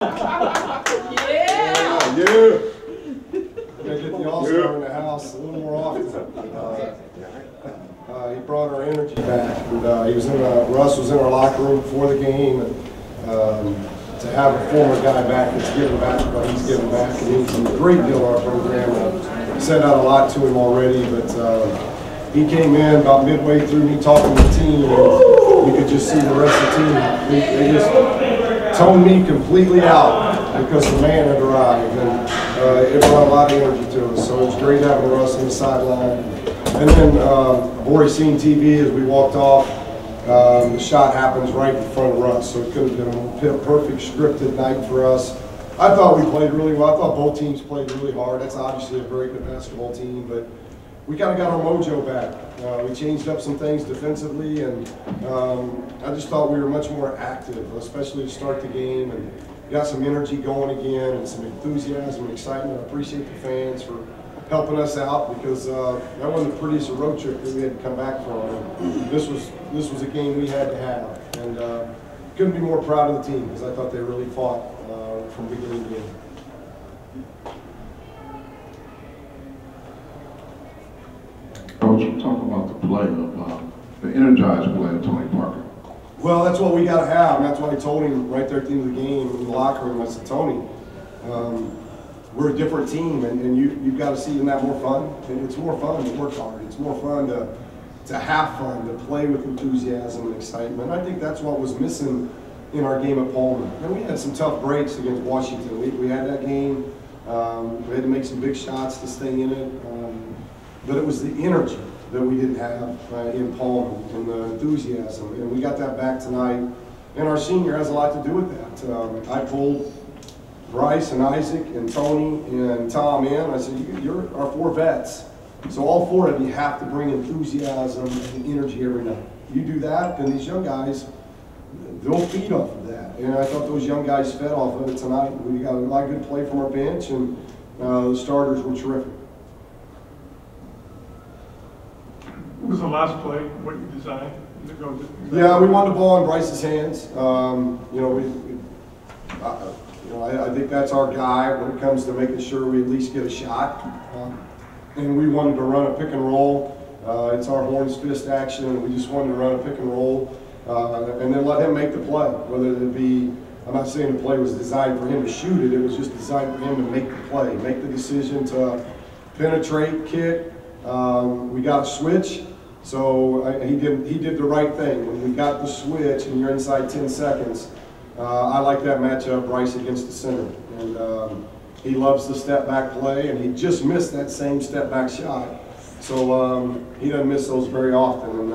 Yeah! Yeah! Gotta get the All-Star in the house a little more often. He brought our energy back. And, Russ was in our locker room before the game. And, to have a former guy back that's giving back what he's giving back, and he's a great deal of our program. I've said out a lot to him already, but he came in about midway through me talking to the team, and you could just see the rest of the team. They just toned me completely out because the man had arrived, and it brought a lot of energy to us. So it was great having Russ on the sideline. And then I've already seen TV as we walked off. The shot happens right in front of Russ, so it could have been a perfect scripted night for us. I thought we played really well. I thought both teams played really hard. That's obviously a very good basketball team, but we kind of got our mojo back. We changed up some things defensively, and I just thought we were much more active, especially to start the game, and got some energy going again and some enthusiasm and excitement. I appreciate the fans for helping us out, because that wasn't the prettiest road trip that we had to come back from. And this was a game we had to have, and couldn't be more proud of the team because I thought they really fought from beginning to end. Coach, talk about the play of the energized play of Tony Parker. Well, that's what we got to have, and that's why I told him right there at the end of the game in the locker room. I said, Tony, we're a different team, and you've got to see, isn't that more fun? It's more fun to work hard. It's more fun to have fun, to play with enthusiasm and excitement. I think that's what was missing in our game at Pullman. And we had some tough breaks against Washington. We had that game. We had to make some big shots to stay in it. But it was the energy that we didn't have in Pullman, and the enthusiasm. And we got that back tonight. And our senior has a lot to do with that. I pulled Bryce and Isaac and Tony and Tom in. I said, you're our 4 vets. So all 4 of you have to bring enthusiasm and energy every night. You do that, then these young guys, they'll feed off of that. And I thought those young guys fed off of it tonight. We got a lot of good play from our bench, and the starters were terrific. What was the last play, what you designed? Yeah, we wanted the ball in Bryce's hands. I think that's our guy when it comes to making sure we at least get a shot. And we wanted to run a pick and roll. It's our horns fist action, and we just wanted to run a pick and roll and then let him make the play. Whether it be, I'm not saying the play was designed for him to shoot it, it was just designed for him to make the play, make the decision to penetrate, kick. We got a switch, so he did the right thing. When we got the switch and you're inside 10 seconds, I like that matchup, Bryce against the center. And he loves the step back play, and he just missed that same step back shot. So he doesn't miss those very often, and,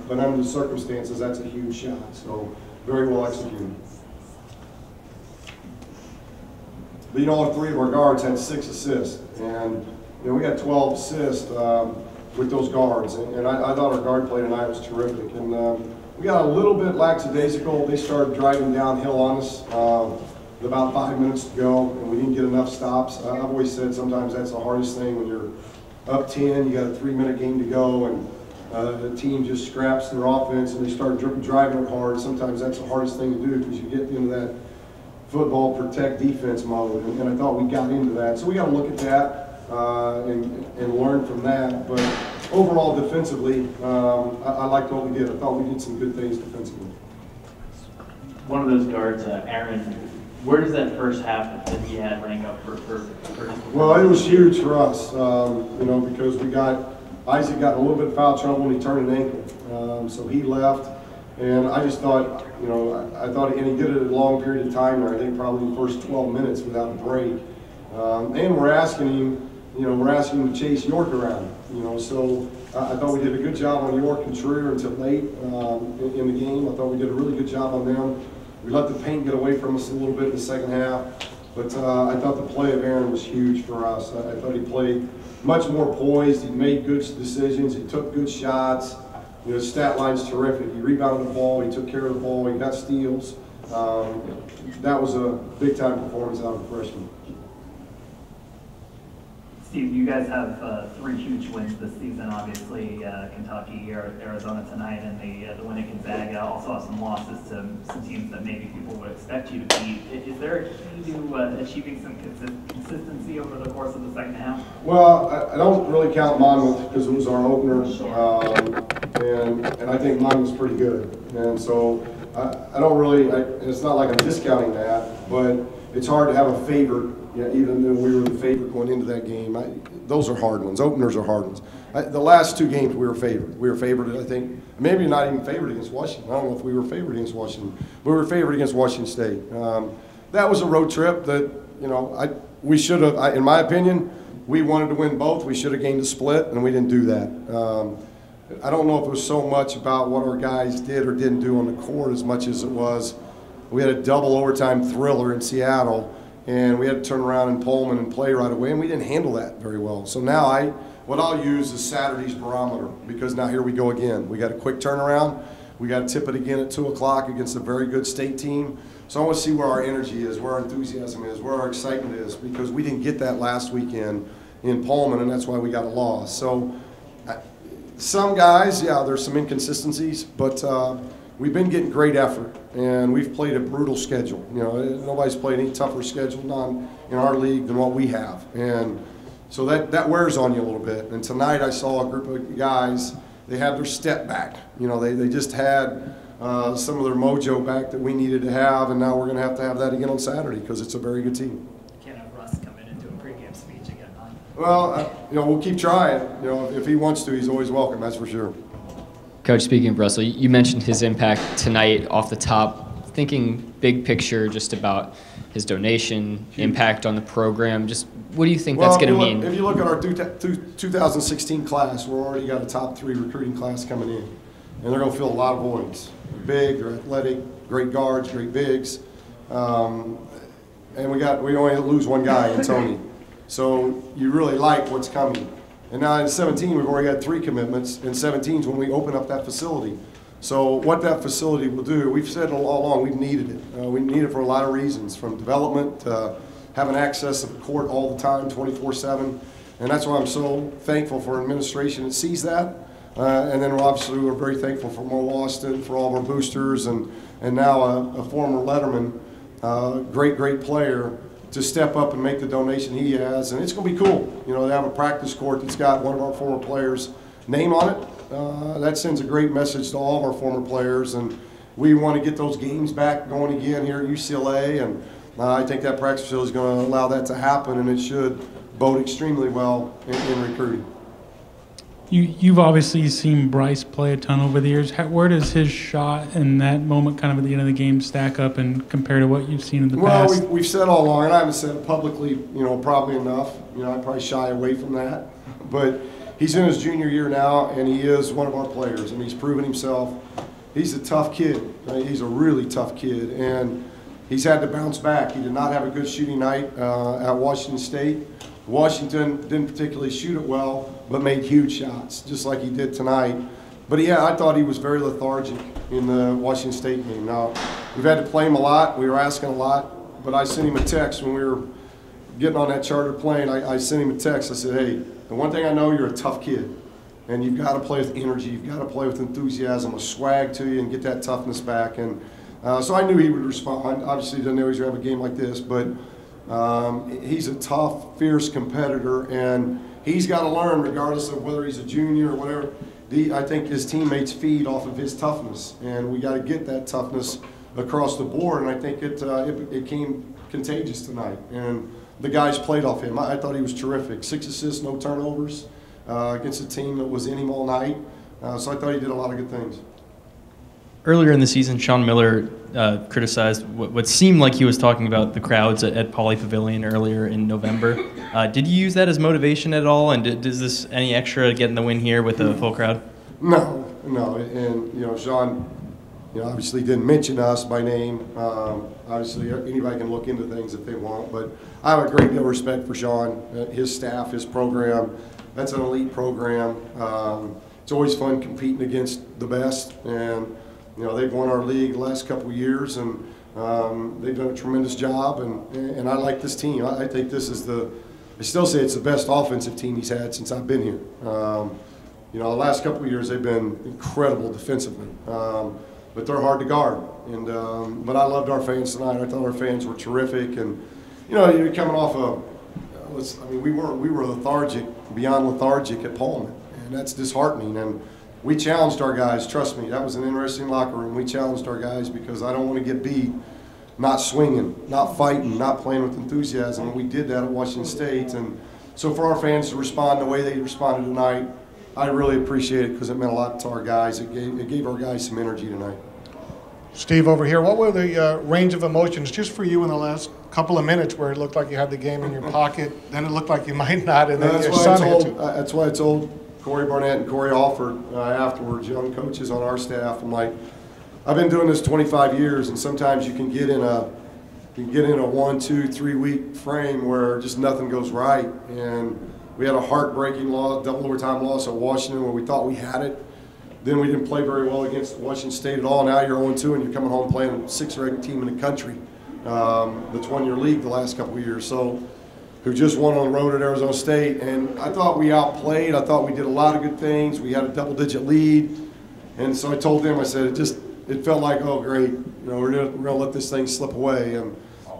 but under the circumstances, that's a huge shot. So very well executed. But all 3 of our guards had 6 assists, and we got 12 assists with those guards. And I thought our guard play tonight was terrific. And we got a little bit lackadaisical. They started driving downhill on us with about 5 minutes to go, and we didn't get enough stops. I've always said sometimes that's the hardest thing when you're up 10, you got a 3-minute game to go, and the team just scraps their offense and they start driving hard. Sometimes that's the hardest thing to do because you get into that football protect defense mode, and I thought we got into that. So we got to look at that and learn from that. But overall, defensively, I liked what we did. I thought we did some good things defensively. One of those guards, Aaron, where does that first half that he had rank up for Well, it was huge for us, because Isaac got a little bit of foul trouble when he turned an ankle. So he left, and I just thought, I thought, and he did it a long period of time there, I think probably the first 12 minutes without a break. And we're asking him to chase York around, so I thought we did a good job on York and Trier until late in the game. I thought we did a really good job on them. We let the paint get away from us a little bit in the second half, but I thought the play of Aaron was huge for us. I thought he played much more poised. He made good decisions. He took good shots. His stat line's terrific. He rebounded the ball. He took care of the ball. He got steals. That was a big-time performance out of the freshman. Steve, you guys have 3 huge wins this season, obviously, Kentucky, Arizona tonight, and the win at Gonzaga. Also have some losses to some teams that maybe people would expect you to beat. Is there a key to achieving some consistency over the course of the second half? Well, I don't really count Monmouth because it was our opener, and I think Monmouth's pretty good. And so I don't really, it's not like I'm discounting that, but it's hard to have a favorite. Yeah, even though we were the favorite going into that game, those are hard ones. Openers are hard ones. The last 2 games we were favored. We were favored, I think, maybe not even favored against Washington. I don't know if we were favored against Washington. We were favored against Washington State. That was a road trip that, you know, we should have, in my opinion, we wanted to win both. We should have gained a split, and we didn't do that. I don't know if it was so much about what our guys did or didn't do on the court as much as it was we had a double overtime thriller in Seattle, and we had to turn around in Pullman and play right away, and we didn't handle that very well. So now what I'll use is Saturday's barometer, because now here we go again. We got a quick turnaround. We got to tip it again at 2 o'clock against a very good state team. So I want to see where our energy is, where our enthusiasm is, where our excitement is, because we didn't get that last weekend in Pullman, and that's why we got a loss. So some guys, yeah, there's some inconsistencies, but we've been getting great effort, and we've played a brutal schedule. You know, nobody's played any tougher schedule in our league than what we have, and so that wears on you a little bit. And tonight I saw a group of guys. They had their step back. You know, they just had some of their mojo back that we needed to have, and now we're going to have that again on Saturday because it's a very good team. Can't have Russ come in and do a pregame speech again, huh? Well, you know, we'll keep trying. You know, if he wants to, he's always welcome. That's for sure. Coach, speaking of Russell, you mentioned his impact tonight off the top. Thinking big picture, just about his donation, impact on the program. Just what do you think that's going to mean? If you look at our 2016 class, we're already got a top 3 recruiting class coming in, and they're going to fill a lot of voids. They're big, they're athletic, great guards, great bigs, and we only lose one guy in Tony. So you really like what's coming. And now in 17, we've already got 3 commitments. In 17 is when we open up that facility. So what that facility will do, we've said all along, we've needed it. We need it for a lot of reasons, from development to having access to the court all the time, 24/7. And that's why I'm so thankful for an administration that sees that. And then obviously we're very thankful for Mo Austin, for all of our boosters, and now a former Letterman, great player, to step up and make the donation he has. And it's going to be cool. You know, they have a practice court that's got one of our former players' name on it. That sends a great message to all of our former players, and we want to get those games back going again here at UCLA, and I think that practice facility is going to allow that to happen, and it should bode extremely well in recruiting. You've obviously seen Bryce play a ton over the years. Where does his shot in that moment, kind of at the end of the game, stack up and compare to what you've seen in the past? Well, we've said all along, and I haven't said it publicly, you know, probably enough. You know, I probably shy away from that, but he's in his junior year now, and he is one of our players, and he's proven himself. He's a tough kid. He's a really tough kid, and he's had to bounce back. He did not have a good shooting night at Washington State. Washington didn't particularly shoot it well, but made huge shots, just like he did tonight. But yeah, I thought he was very lethargic in the Washington State game. Now, we've had to play him a lot. We were asking a lot, but I sent him a text when we were getting on that charter plane. I sent him a text. I said, hey, the one thing I know, you're a tough kid, and you've got to play with energy. You've got to play with enthusiasm, a swag to you, and get that toughness back. And so I knew he would respond. Obviously, didn't know he was going to have a game like this, but he's a tough, fierce competitor, and he's got to learn, regardless of whether he's a junior or whatever. I think his teammates feed off of his toughness, and we got to get that toughness across the board. And I think it came contagious tonight, and the guys played off him. I thought he was terrific. 6 assists, no turnovers against a team that was in him all night. So I thought he did a lot of good things. Earlier in the season, Sean Miller criticized what seemed like he was talking about the crowds at Pauley Pavilion earlier in November. Did you use that as motivation at all? And does this any extra getting the win here with a full crowd? No. And, you know, Sean, you know, obviously didn't mention us by name. Obviously, anybody can look into things if they want. But I have a great deal of respect for Sean, his staff, his program. That's an elite program. It's always fun competing against the best. And you know, they've won our league the last couple of years, and they've done a tremendous job, and I like this team. I think this is still say it's the best offensive team he's had since I've been here. You know, the last couple of years they've been incredible defensively, but they're hard to guard. And but I loved our fans tonight. I thought our fans were terrific. And you know, you're coming off we were lethargic, beyond lethargic at Pullman, and that's disheartening. And we challenged our guys. Trust me, that was an interesting locker room. We challenged our guys because I don't want to get beat, not swinging, not fighting, not playing with enthusiasm. And we did that at Washington State. And so for our fans to respond the way they responded tonight, I really appreciate it because it meant a lot to our guys. It gave our guys some energy tonight. Steve, over here, what were the range of emotions just for you in the last couple of minutes where it looked like you had the game in your pocket, then it looked like you might not, and then your son hit you? That's why I told Corey Barnett and Corey Alford afterwards, young coaches on our staff, I'm like, I've been doing this 25 years, and sometimes you can get in a 1, 2, 3 week frame where just nothing goes right. And we had a heartbreaking loss, double overtime loss at Washington where we thought we had it. Then we didn't play very well against Washington State at all. Now you're 0-2 and you're coming home playing a 6th or 8th team in the country that's won your league the last couple of years. So, who just won on the road at Arizona State. And I thought we outplayed. I thought we did a lot of good things. We had a double-digit lead. And so I told them, I said, it felt like, oh, great, you know, we're gonna let this thing slip away. And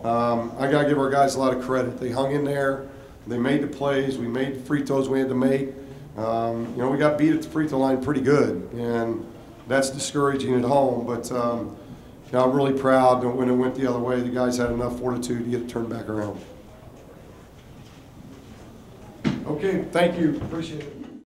I got to give our guys a lot of credit. They hung in there. They made the plays. We made the free throws we had to make. You know, we got beat at the free throw line pretty good, and that's discouraging at home. But you know, I'm really proud that when it went the other way, the guys had enough fortitude to get it turned back around. Okay, thank you. Appreciate it.